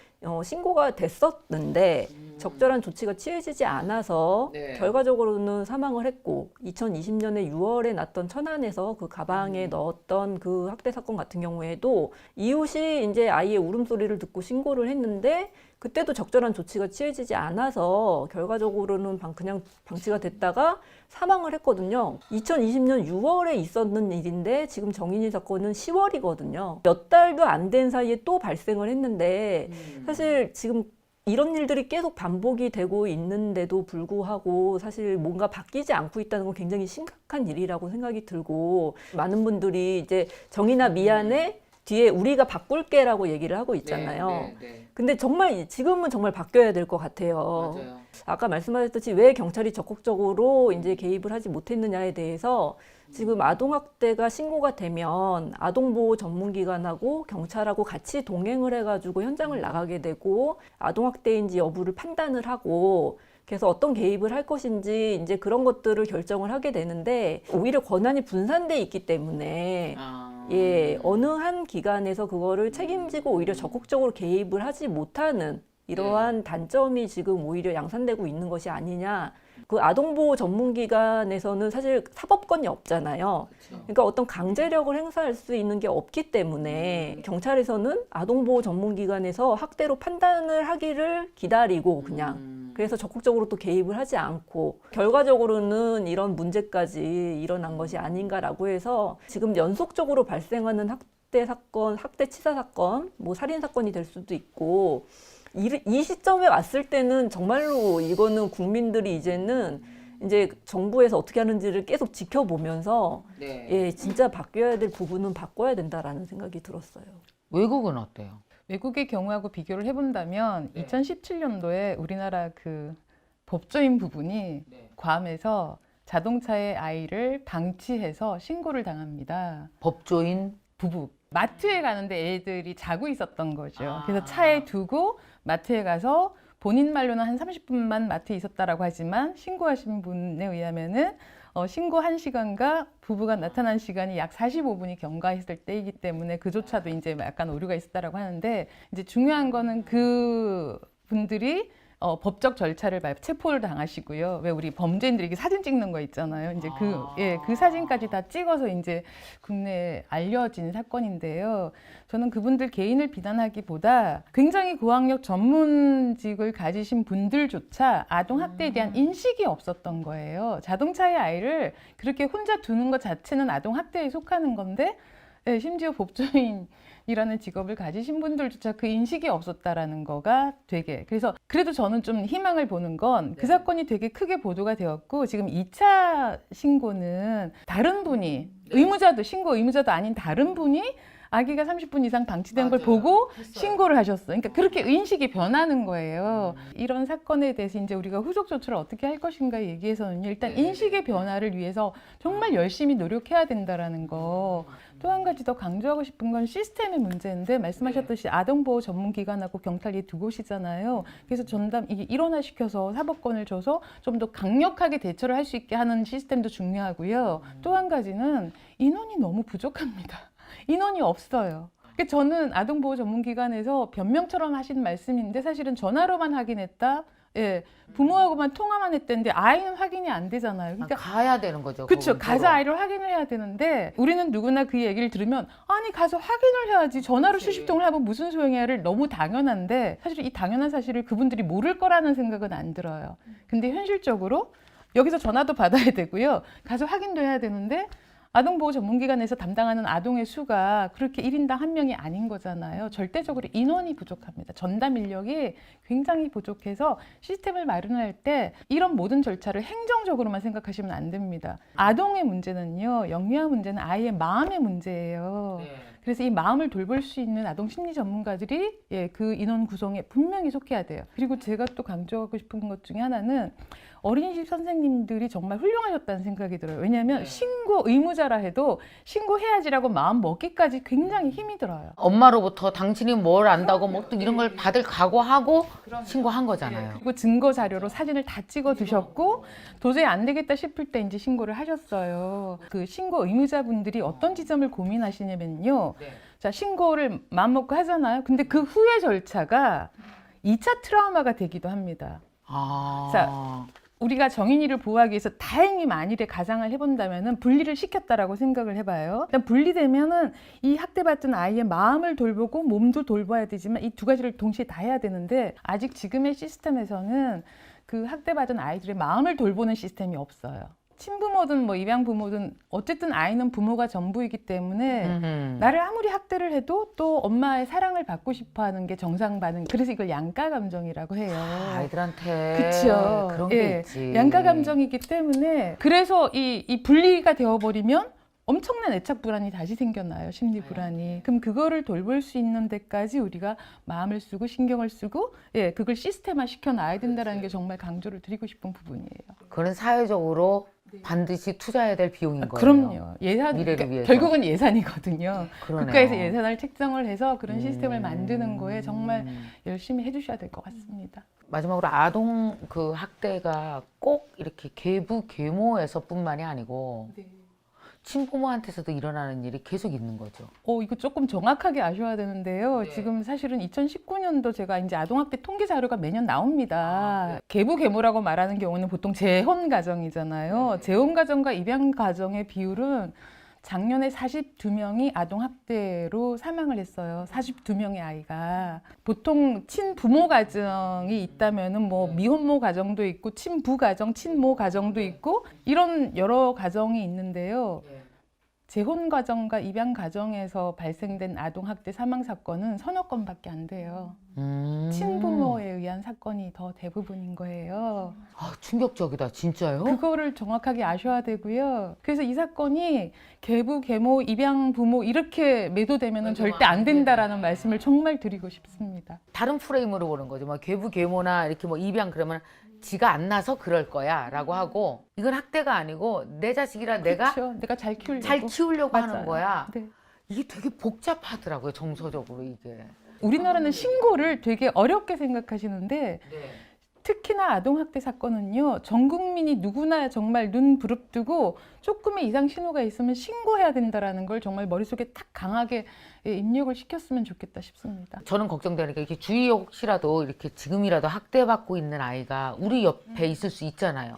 Speaker 2: 신고가 됐었는데 적절한 조치가 취해지지 않아서 결과적으로는 사망을 했고 2020년에 6월에 났던 천안에서 그 가방에 넣었던 그 학대 사건 같은 경우에도 이웃이 이제 아이의 울음소리를 듣고 신고를 했는데 그때도 적절한 조치가 취해지지 않아서 결과적으로는 그냥 방치가 됐다가 사망을 했거든요. 2020년 6월에 있었는 일인데 지금 정인이 사건은 10월이거든요. 몇 달도 안 된 사이에 또 발생을 했는데 사실 지금 이런 일들이 계속 반복이 되고 있는데도 불구하고 사실 뭔가 바뀌지 않고 있다는 건 굉장히 심각한 일이라고 생각이 들고 많은 분들이 이제 정인아 미안해 뒤에 우리가 바꿀게라고 얘기를 하고 있잖아요. 근데 정말 지금은 정말 바뀌어야 될 것 같아요.
Speaker 1: 맞아요.
Speaker 2: 아까 말씀하셨듯이 왜 경찰이 적극적으로 이제 개입을 하지 못했느냐에 대해서 지금 아동학대가 신고가 되면 아동보호 전문기관하고 경찰하고 같이 동행을 해가지고 현장을 나가게 되고 아동학대인지 여부를 판단을 하고 그래서 어떤 개입을 할 것인지 이제 그런 것들을 결정을 하게 되는데 오히려 권한이 분산돼 있기 때문에 예, 어느 한 기관에서 그거를 책임지고 오히려 적극적으로 개입을 하지 못하는 이러한 단점이 지금 오히려 양산되고 있는 것이 아니냐. 그 아동보호 전문기관에서는 사실 사법권이 없잖아요. 그러니까 어떤 강제력을 행사할 수 있는 게 없기 때문에 경찰에서는 아동보호 전문기관에서 학대로 판단을 하기를 기다리고 그냥 그래서 적극적으로 또 개입을 하지 않고 결과적으로는 이런 문제까지 일어난 것이 아닌가라고 해서 지금 연속적으로 발생하는 학대 사건, 학대 치사 사건, 뭐 살인 사건이 될 수도 있고 이 시점에 왔을 때는 정말로 이거는 국민들이 이제는 이제 정부에서 어떻게 하는지를 계속 지켜보면서 예, 진짜 바뀌어야 될 부분은 바꿔야 된다라는 생각이 들었어요.
Speaker 1: 외국은 어때요?
Speaker 3: 외국의 경우하고 비교를 해본다면 2017년도에 우리나라 그 법조인 부분이 괌에서 자동차의 아이를 방치해서 신고를 당합니다.
Speaker 1: 법조인
Speaker 3: 부부. 마트에 가는데 애들이 자고 있었던 거죠. 그래서 차에 두고 마트에 가서 본인 말로는 한 30분만 마트에 있었다라고 하지만 신고하신 분에 의하면은 신고 1시간과 부부가 나타난 시간이 약 45분이 경과했을 때이기 때문에 그조차도 이제 약간 오류가 있었다라고 하는데 이제 중요한 거는 그 분들이 법적 절차를 체포를 당하시고요. 왜 우리 범죄인들이 사진 찍는 거 있잖아요. 이제 그 사진까지 다 찍어서 이제 국내에 알려진 사건인데요. 저는 그분들 개인을 비난하기보다 굉장히 고학력 전문직을 가지신 분들조차 아동 학대에 대한 인식이 없었던 거예요. 자동차의 아이를 그렇게 혼자 두는 것 자체는 아동 학대에 속하는 건데 심지어 법조인이라는 직업을 가지신 분들조차 그 인식이 없었다라는 거가 되게 그래서 그래도 저는 좀 희망을 보는 건 그 사건이 되게 크게 보도가 되었고 지금 2차 신고는 다른 분이 신고 의무자도 아닌 다른 분이 아기가 30분 이상 방치된 걸 보고 신고를 하셨어요. 그러니까 그렇게 인식이 변하는 거예요. 이런 사건에 대해서 이제 우리가 후속 조치를 어떻게 할 것인가 얘기해서는요. 일단 인식의 변화를 위해서 정말 열심히 노력해야 된다라는 거. 또 한 가지 더 강조하고 싶은 건 시스템의 문제인데 말씀하셨듯이 아동보호 전문기관하고 경찰이 두 곳이잖아요. 그래서 이게 일원화시켜서 사법권을 줘서 좀 더 강력하게 대처를 할 수 있게 하는 시스템도 중요하고요. 또 한 가지는 인원이 너무 부족합니다. 인원이 없어요. 저는 아동보호 전문기관에서 변명처럼 하신 말씀인데 사실은 전화로만 확인했다. 예, 부모하고만 통화만 했다는데 아이는 확인이 안 되잖아요. 그러니까
Speaker 1: 가야 되는 거죠.
Speaker 3: 그렇죠. 가서 아이를 확인을 해야 되는데 우리는 누구나 그 얘기를 들으면 아니 가서 확인을 해야지 전화로 수십 통을 하면 무슨 소용이야를 너무 당연한데 사실 이 당연한 사실을 그분들이 모를 거라는 생각은 안 들어요. 근데 현실적으로 여기서 전화도 받아야 되고요. 가서 확인도 해야 되는데 아동보호 전문기관에서 담당하는 아동의 수가 그렇게 1인당 1명이 아닌 거잖아요. 절대적으로 인원이 부족합니다. 전담 인력이 굉장히 부족해서 시스템을 마련할 때 이런 모든 절차를 행정적으로만 생각하시면 안 됩니다. 아동의 문제는요. 영유아 문제는 아이의 마음의 문제예요. 그래서 이 마음을 돌볼 수 있는 아동 심리 전문가들이 그 인원 구성에 분명히 속해야 돼요. 그리고 제가 또 강조하고 싶은 것 중에 하나는 어린이집 선생님들이 정말 훌륭하셨다는 생각이 들어요. 왜냐하면 신고 의무자라 해도 신고해야지라고 마음 먹기까지 굉장히 힘이 들어요.
Speaker 1: 엄마로부터 당신이 뭘 안다고 뭐 또 이런 걸 받을 각오하고 신고한 거잖아요.
Speaker 3: 그리고 증거 자료로 사진을 다 찍어 두셨고 도저히 안 되겠다 싶을 때 이제 신고를 하셨어요. 그 신고 의무자분들이 어떤 지점을 고민하시냐면요. 자, 신고를 마음 먹고 하잖아요. 근데 그 후의 절차가 2차 트라우마가 되기도 합니다. 자, 우리가 정인이를 보호하기 위해서 다행히 만일에 가상을 해본다면은 분리를 시켰다라고 생각을 해봐요. 일단 분리되면은 이 학대받은 아이의 마음을 돌보고 몸도 돌봐야 되지만 이 두 가지를 동시에 다 해야 되는데 아직 지금의 시스템에서는 그 학대받은 아이들의 마음을 돌보는 시스템이 없어요. 친부모든 뭐 입양부모든 어쨌든 아이는 부모가 전부이기 때문에 나를 아무리 학대를 해도 또 엄마의 사랑을 받고 싶어하는 게 정상 반응. 그래서 이걸 양가 감정이라고 해요.
Speaker 1: 아이들한테
Speaker 3: 그렇죠.
Speaker 1: 그런 게 있지.
Speaker 3: 양가 감정이기 때문에 그래서 이 분리가 되어버리면 엄청난 애착 불안이 다시 생겨나요. 심리 불안이. 그럼 그거를 돌볼 수 있는 데까지 우리가 마음을 쓰고 신경을 쓰고 예, 그걸 시스템화 시켜놔야 된다는 게 정말 강조를 드리고 싶은 부분이에요.
Speaker 1: 그건 사회적으로 반드시 투자해야 될 비용인 거예요.
Speaker 3: 그럼요. 예산
Speaker 1: 미래를 위해서.
Speaker 3: 결국은 예산이거든요.
Speaker 1: 그러네요.
Speaker 3: 국가에서 예산을 책정을 해서 그런 시스템을 만드는 거에 정말 열심히 해주셔야 될 것 같습니다.
Speaker 1: 마지막으로 아동 그 학대가 꼭 이렇게 계부 계모에서뿐만이 아니고 친부모한테서도 일어나는 일이 계속 있는 거죠.
Speaker 3: 이거 조금 정확하게 아셔야 되는데요.
Speaker 1: 네.
Speaker 3: 지금 사실은 2019년도 제가 이제 아동학대 통계 자료가 매년 나옵니다. 계부 계모라고 말하는 경우는 보통 재혼 가정이잖아요. 재혼 가정과 입양 가정의 비율은 작년에 42명이 아동학대로 사망을 했어요. 42명의 아이가. 보통 친부모 가정이 있다면은 뭐 미혼모 가정도 있고 친부 가정, 친모 가정도 있고 이런 여러 가정이 있는데요. 재혼 가정과 입양 가정에서 발생된 아동학대 사망 사건은 서너 건밖에 안 돼요. 친부모에 의한 사건이 더 대부분인 거예요.
Speaker 1: 아, 충격적이다. 진짜요?
Speaker 3: 그거를 정확하게 아셔야 되고요. 그래서 이 사건이 계부, 계모, 입양 부모 이렇게 매도되면 절대 안 된다라는 말씀을 정말 드리고 싶습니다.
Speaker 1: 다른 프레임으로 보는 거죠. 뭐 계부 계모나 이렇게 뭐 입양 그러면 지가 안 나서 그럴 거야라고 하고 이건 학대가 아니고 내 자식이라
Speaker 3: 그렇죠. 내가 잘 키우려고.
Speaker 1: 잘 키우려고 하는
Speaker 3: 맞아요.
Speaker 1: 거야.
Speaker 3: 네.
Speaker 1: 이게 되게 복잡하더라고요. 정서적으로 이게.
Speaker 3: 우리나라는 신고를 되게 어렵게 생각하시는데 특히나 아동학대 사건은요, 전 국민이 누구나 정말 눈 부릅뜨고 조금의 이상 신호가 있으면 신고해야 된다라는 걸 정말 머릿속에 딱 강하게 입력을 시켰으면 좋겠다 싶습니다.
Speaker 1: 저는 걱정되는 게 이렇게 주위에 혹시라도 이렇게 지금이라도 학대받고 있는 아이가 우리 옆에 있을 수 있잖아요.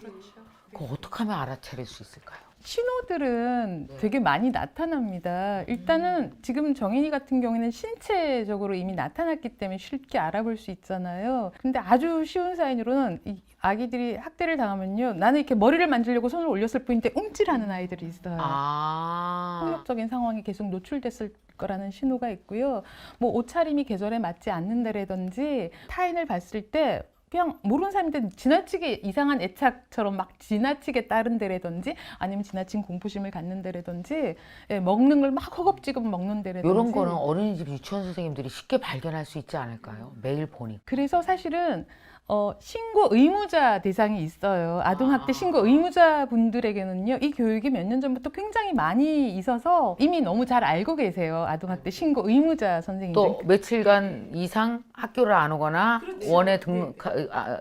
Speaker 1: 그거 어떻게 하면 알아차릴 수 있을까요?
Speaker 3: 신호들은 되게 많이 나타납니다. 일단은 지금 정인이 같은 경우에는 신체적으로 이미 나타났기 때문에 쉽게 알아볼 수 있잖아요. 근데 아주 쉬운 사인으로는 이 아기들이 학대를 당하면요, 나는 이렇게 머리를 만지려고 손을 올렸을 뿐인데 움찔하는 아이들이 있어요. 폭력적인 상황이 계속 노출됐을 거라는 신호가 있고요. 뭐 옷차림이 계절에 맞지 않는다라든지 타인을 봤을 때 그냥 모르는 사람인데 지나치게 이상한 애착처럼 막 지나치게 따른다라든지 아니면 지나친 공포심을 갖는다라든지 먹는 걸 막 허겁지겁 먹는다라든지
Speaker 1: 이런 거는 어린이집 유치원 선생님들이 쉽게 발견할 수 있지 않을까요? 매일 보니까.
Speaker 3: 그래서 사실은 신고 의무자 대상이 있어요. 아동학대 신고 의무자 분들에게는요, 이 교육이 몇 년 전부터 굉장히 많이 있어서 이미 너무 잘 알고 계세요. 아동학대 신고 의무자 선생님들.
Speaker 1: 또 며칠간 이상 학교를 안 오거나 원에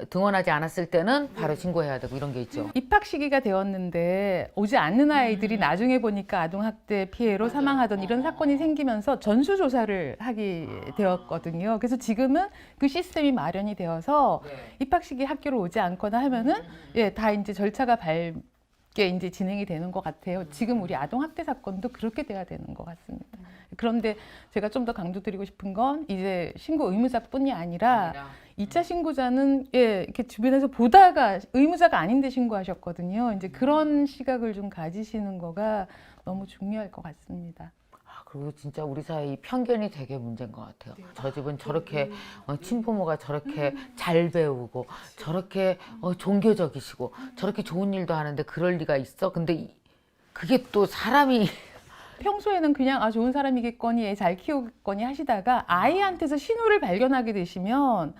Speaker 1: 등원하지 않았을 때는 바로 신고해야 되고 이런 게 있죠.
Speaker 3: 입학 시기가 되었는데 오지 않는 아이들이 나중에 보니까 아동학대 피해로 사망하던 이런 사건이 생기면서 전수조사를 하게 되었거든요. 그래서 지금은 그 시스템이 마련이 되어서 입학 시기에 학교를 오지 않거나 하면은 다 이제 절차가 밟게 이제 진행이 되는 것 같아요. 지금 우리 아동학대 사건도 그렇게 돼야 되는 것 같습니다. 그런데 제가 좀 더 강조드리고 싶은 건 이제 신고 의무자뿐이 아니라 2차 신고자는 이렇게 주변에서 보다가 의무자가 아닌데 신고하셨거든요. 이제 그런 시각을 좀 가지시는 거가 너무 중요할 것 같습니다.
Speaker 1: 그리고 진짜 우리 사회 이 편견이 되게 문제인 것 같아요. 저 집은 저렇게 친부모가 저렇게 잘 배우고 저렇게 종교적이시고 저렇게 좋은 일도 하는데 그럴 리가 있어? 근데 그게 또 사람이
Speaker 3: 평소에는 그냥 좋은 사람이겠거니 애 잘 키우겠거니 하시다가 아이한테서 신호를 발견하게 되시면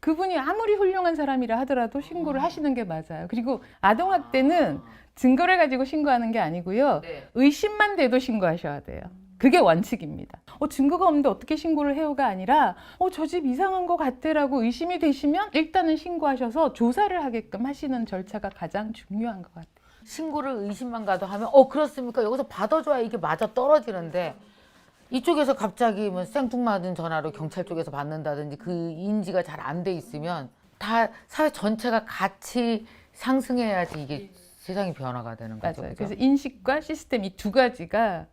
Speaker 3: 그분이 아무리 훌륭한 사람이라 하더라도 신고를 하시는 게 맞아요. 그리고 아동학대는 증거를 가지고 신고하는 게 아니고요. 의심만 돼도 신고하셔야 돼요. 그게 원칙입니다. 증거가 없는데 어떻게 신고를 해요가 아니라 저 집 이상한 것 같아라고 의심이 되시면 일단은 신고하셔서 조사를 하게끔 하시는 절차가 가장 중요한 것 같아요.
Speaker 1: 신고를 의심만 가도 하면 그렇습니까? 여기서 받아줘야 이게 맞아 떨어지는데 이쪽에서 갑자기 뭐 생뚱맞은 전화로 경찰 쪽에서 받는다든지 그 인지가 잘 안 돼 있으면 다 사회 전체가 같이 상승해야지 이게 세상이 변화가 되는 거죠.
Speaker 3: 맞아요.
Speaker 1: 그죠?
Speaker 3: 그래서 인식과 시스템 이 두 가지가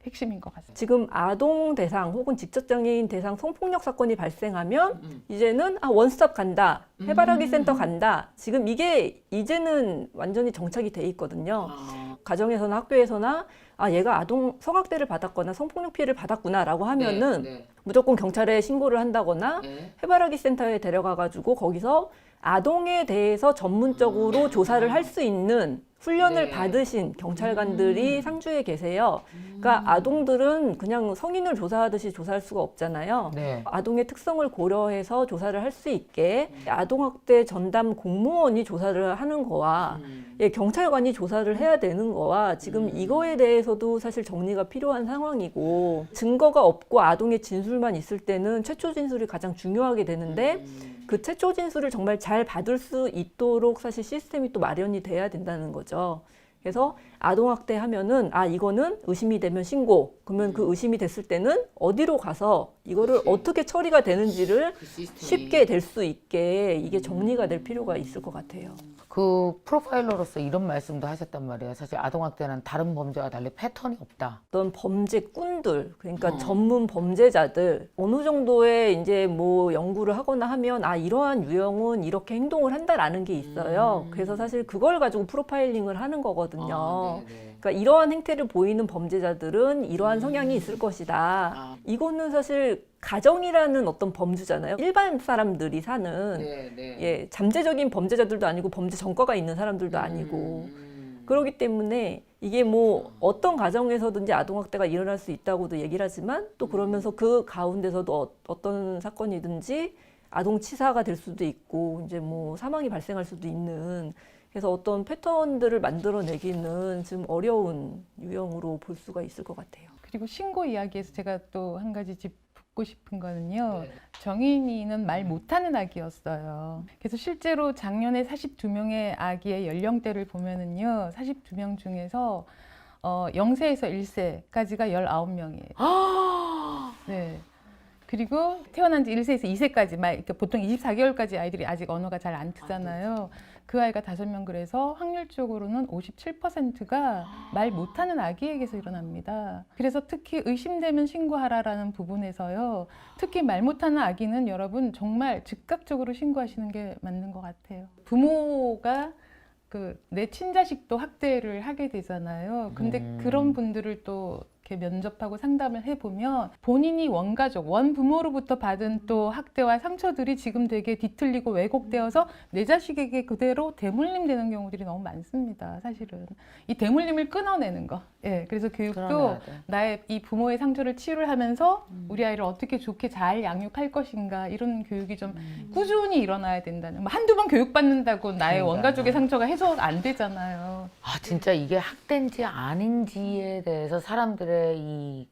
Speaker 3: 핵심인 것 같습니다.
Speaker 2: 지금 아동 대상 혹은 직접적인 대상 성폭력 사건이 발생하면 이제는 원스톱 간다, 해바라기 센터 간다. 지금 이게 이제는 완전히 정착이 돼 있거든요. 가정에서나 학교에서나 얘가 아동 성학대를 받았거나 성폭력 피해를 받았구나라고 하면은 무조건 경찰에 신고를 한다거나 해바라기 센터에 데려가 가지고 거기서 아동에 대해서 전문적으로 조사를 할 수 있는 훈련을
Speaker 1: 네.
Speaker 2: 받으신 경찰관들이 상주에 계세요. 그러니까 아동들은 그냥 성인을 조사하듯이 조사할 수가 없잖아요.
Speaker 1: 네.
Speaker 2: 아동의 특성을 고려해서 조사를 할 수 있게 아동학대 전담 공무원이 조사를 하는 거와 예, 경찰관이 조사를 해야 되는 거와 지금 이거에 대해서도 사실 정리가 필요한 상황이고, 증거가 없고 아동의 진술만 있을 때는 최초 진술이 가장 중요하게 되는데 그 최초 진술을 정말 잘 받을 수 있도록 사실 시스템이 또 마련이 돼야 된다는 거죠. 그래서 아동학대 하면은 이거는 의심이 되면 신고. 그러면 그 의심이 됐을 때는 어디로 가서 이거를 어떻게 처리가 되는지를 쉽게 될 수 있게 이게 정리가 될 필요가 있을 것 같아요.
Speaker 1: 그 프로파일러로서 이런 말씀도 하셨단 말이에요. 사실 아동학대는 다른 범죄와 달리 패턴이 없다.
Speaker 2: 어떤 범죄꾼들, 그러니까 전문 범죄자들 어느 정도의 이제 뭐 연구를 하거나 하면 이러한 유형은 이렇게 행동을 한다라는 게 있어요. 그래서 사실 그걸 가지고 프로파일링을 하는 거거든요. 그러니까 이러한 행태를 보이는 범죄자들은 이러한 성향이 있을 것이다. 이거는 사실 가정이라는 어떤 범주잖아요. 일반 사람들이 사는 예, 잠재적인 범죄자들도 아니고 범죄 전과가 있는 사람들도 아니고 그렇기 때문에 이게 뭐 어떤 가정에서든지 아동학대가 일어날 수 있다고도 얘기를 하지만 또 그러면서 그 가운데서도 어떤 사건이든지 아동치사가 될 수도 있고 이제 뭐 사망이 발생할 수도 있는, 그래서 어떤 패턴들을 만들어내기는 좀 어려운 유형으로 볼 수가 있을 것 같아요.
Speaker 3: 그리고 신고 이야기에서 제가 또 한 가지 짚고 싶은 거는요. 정인이는 말 못하는 아기였어요. 그래서 실제로 작년에 42명의 아기의 연령대를 보면은요. 42명 중에서 0세에서 1세까지가 19명이에요. 네. 그리고 태어난 지 1세에서 2세까지, 그러니까 보통 24개월까지 아이들이 아직 언어가 잘 안 트잖아요. 그 아이가 5명, 그래서 확률적으로는 57%가 말 못하는 아기에게서 일어납니다. 그래서 특히 의심되면 신고하라라는 부분에서요. 특히 말 못하는 아기는 여러분 정말 즉각적으로 신고하시는 게 맞는 것 같아요. 부모가 내 친자식도 학대를 하게 되잖아요. 근데 그런 분들을 또 이렇게 면접하고 상담을 해보면 본인이 원가족, 원부모로부터 받은 또 학대와 상처들이 지금 되게 뒤틀리고 왜곡되어서 내 자식에게 그대로 대물림되는 경우들이 너무 많습니다. 사실은 이 대물림을 끊어내는 거. 예, 그래서 교육도
Speaker 1: 끊어내야 돼.
Speaker 3: 나의 이 부모의 상처를 치유를 하면서 우리 아이를 어떻게 좋게 잘 양육할 것인가, 이런 교육이 좀 꾸준히 일어나야 된다는. 뭐 한두 번 교육받는다고 나의
Speaker 1: 그러니까.
Speaker 3: 원가족의 상처가 해소가 안 되잖아요.
Speaker 1: 진짜 이게 학대인지 아닌지에 대해서 사람들의 사람들의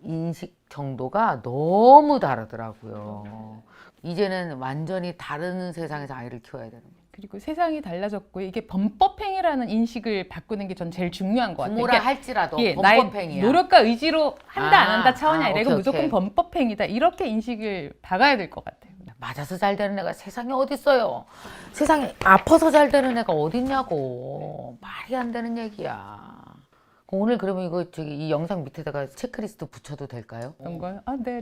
Speaker 1: 인식 정도가 너무 다르더라고요. 이제는 완전히 다른 세상에서 아이를 키워야 되는 거예요.
Speaker 3: 그리고 세상이 달라졌고 이게 범법행위라는 인식을 바꾸는 게 전 제일 중요한 것 같아요.
Speaker 1: 부모라
Speaker 3: 그러니까
Speaker 1: 할지라도
Speaker 3: 예,
Speaker 1: 범법행위야.
Speaker 3: 나의 노력과 의지로 한다 안 한다 차원이 아니라 이건
Speaker 1: 오케이,
Speaker 3: 무조건
Speaker 1: 오케이.
Speaker 3: 범법행위다, 이렇게 인식을 박아야 될 것 같아요.
Speaker 1: 맞아서 잘 되는 애가 세상에 어딨어요. 세상에 아파서 잘 되는 애가 어딨냐고. 말이 안 되는 얘기야. 오늘 그러면 이 영상 밑에다가 체크리스트 붙여도 될까요?
Speaker 3: 그런 거요? 네.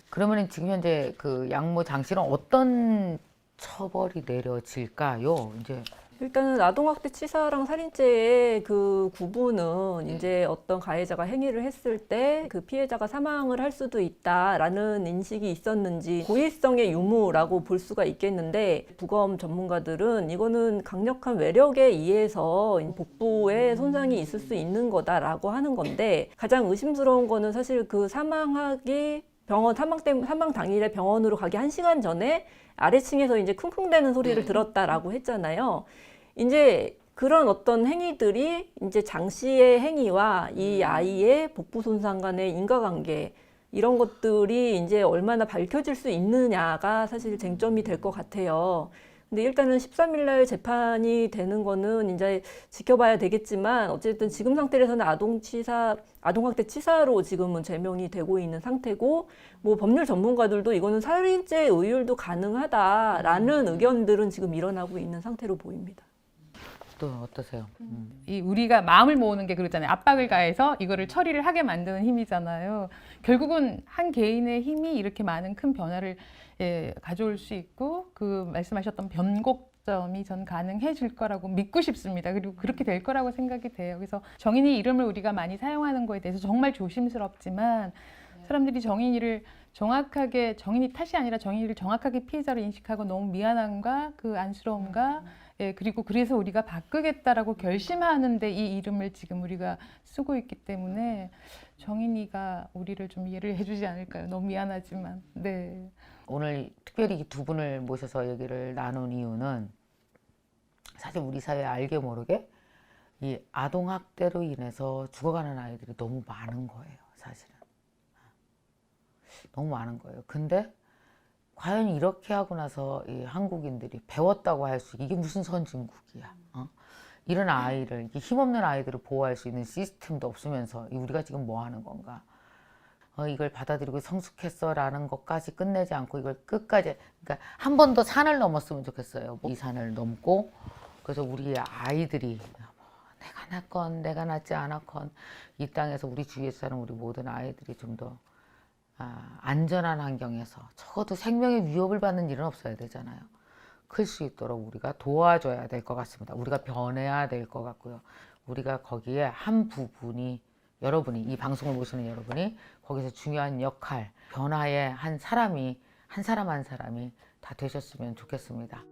Speaker 1: 그러면 지금 현재 그 양모 장 씨는 어떤 처벌이 내려질까요? 이제
Speaker 2: 일단은 아동학대 치사랑 살인죄의 그 구분은 이제 어떤 가해자가 행위를 했을 때 그 피해자가 사망을 할 수도 있다라는 인식이 있었는지 고의성의 유무라고 볼 수가 있겠는데, 부검 전문가들은 이거는 강력한 외력에 의해서 복부에 손상이 있을 수 있는 거다라고 하는 건데, 가장 의심스러운 거는 사실 그 사망하기 사망 당일에 병원으로 가기 1시간 전에 아래층에서 이제 쿵쿵대는 소리를 들었다라고 했잖아요. 이제 그런 어떤 행위들이 이제 장 씨의 행위와 이 아이의 복부 손상 간의 인과관계, 이런 것들이 이제 얼마나 밝혀질 수 있느냐가 사실 쟁점이 될 것 같아요. 근데 일단은 13일 날 재판이 되는 거는 이제 지켜봐야 되겠지만, 어쨌든 지금 상태에서는 아동학대 치사로 지금은 제명이 되고 있는 상태고, 뭐 법률 전문가들도 이거는 살인죄 의율도 가능하다라는 의견들은 지금 일어나고 있는 상태로 보입니다.
Speaker 1: 또 어떠세요?
Speaker 3: 우리가 마음을 모으는 게 그러잖아요. 압박을 가해서 이거를 처리를 하게 만드는 힘이잖아요. 결국은 한 개인의 힘이 이렇게 많은 큰 변화를 가져올 수 있고, 그 말씀하셨던 변곡점이 전 가능해질 거라고 믿고 싶습니다. 그리고 그렇게 될 거라고 생각이 돼요. 그래서 정인이 이름을 우리가 많이 사용하는 거에 대해서 정말 조심스럽지만, 사람들이 정인이를 정확하게, 정인이 탓이 아니라 정인이를 정확하게 피해자로 인식하고 너무 미안함과 그 안쓰러움과 예, 그리고 그래서 우리가 바꾸겠다라고 결심하는데 이 이름을 지금 우리가 쓰고 있기 때문에 정인이가 우리를 좀 이해를 해주지 않을까요? 너무 미안하지만. 네.
Speaker 1: 오늘 특별히 이 두 분을 모셔서 얘기를 나눈 이유는 사실 우리 사회에 알게 모르게 이 아동학대로 인해서 죽어가는 아이들이 너무 많은 거예요, 사실은. 너무 많은 거예요. 근데 과연 이렇게 하고 나서 이 한국인들이 배웠다고 할 수, 이게 무슨 선진국이야. 이런 아이를, 이게 힘없는 아이들을 보호할 수 있는 시스템도 없으면서 우리가 지금 뭐 하는 건가. 이걸 받아들이고 성숙했어 라는 것까지 끝내지 않고 이걸 끝까지, 그러니까 한 번 더 산을 넘었으면 좋겠어요. 이 산을 넘고, 그래서 우리 아이들이 내가 낳건 내가 낳지 않았건 이 땅에서 우리 주위에서 사는 우리 모든 아이들이 좀 더 안전한 환경에서 적어도 생명의 위협을 받는 일은 없어야 되잖아요. 클 수 있도록 우리가 도와줘야 될 것 같습니다. 우리가 변해야 될 것 같고요. 우리가 거기에 한 부분이, 여러분이, 이 방송을 보시는 여러분이 거기서 중요한 역할, 변화의 한 사람이, 한 사람 한 사람이 다 되셨으면 좋겠습니다.